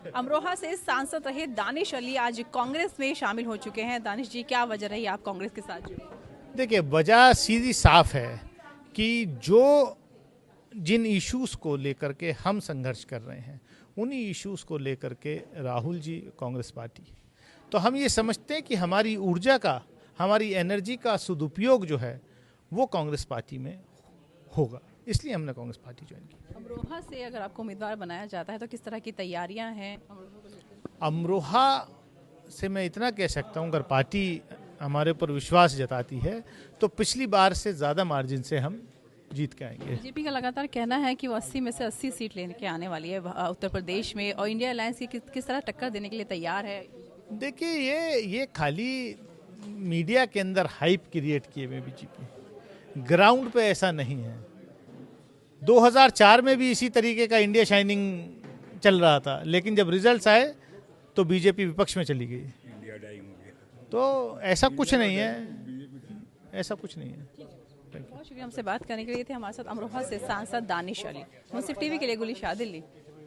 अमरोहा से सांसद रहे दानिश अली आज कांग्रेस में शामिल हो चुके हैं। दानिश जी, क्या वजह रही आप कांग्रेस के साथ जुड़े? देखिए, वजह सीधी साफ है कि जो जिन इश्यूज को लेकर के हम संघर्ष कर रहे हैं, उन्हीं इश्यूज को लेकर के राहुल जी कांग्रेस पार्टी, तो हम ये समझते हैं कि हमारी ऊर्जा का, हमारी एनर्जी का सदुपयोग जो है वो कांग्रेस पार्टी में होगा, इसलिए हमने कांग्रेस पार्टी ज्वाइन की। अमरोहा से अगर आपको उम्मीदवार बनाया जाता है तो किस तरह की तैयारियां हैं अमरोहा को लेकर? अमरोहा से मैं इतना कह सकता हूँ, अगर पार्टी हमारे ऊपर विश्वास जताती है तो पिछली बार से ज़्यादा मार्जिन से हम जीत के आएंगे। बीजेपी का लगातार कहना है कि वो 80 में से 80 सीट लेके आने वाली है उत्तर प्रदेश में, और इंडिया अलायंस की किस तरह टक्कर देने के लिए तैयार है? देखिए, ये खाली मीडिया के अंदर हाइप क्रिएट किए हुए बीजेपी, ग्राउंड पे ऐसा नहीं है। 2004 में भी इसी तरीके का इंडिया शाइनिंग चल रहा था, लेकिन जब रिजल्ट्स आए तो बीजेपी विपक्ष में चली गई। तो ऐसा कुछ नहीं है, ऐसा कुछ नहीं है। बहुत शुक्रिया हमसे बात करने के लिए। थे हमारे साथ अमरोहा से सांसद दानिश अली। मुंसिफ टीवी के लिए गुली शाह, दिल्ली।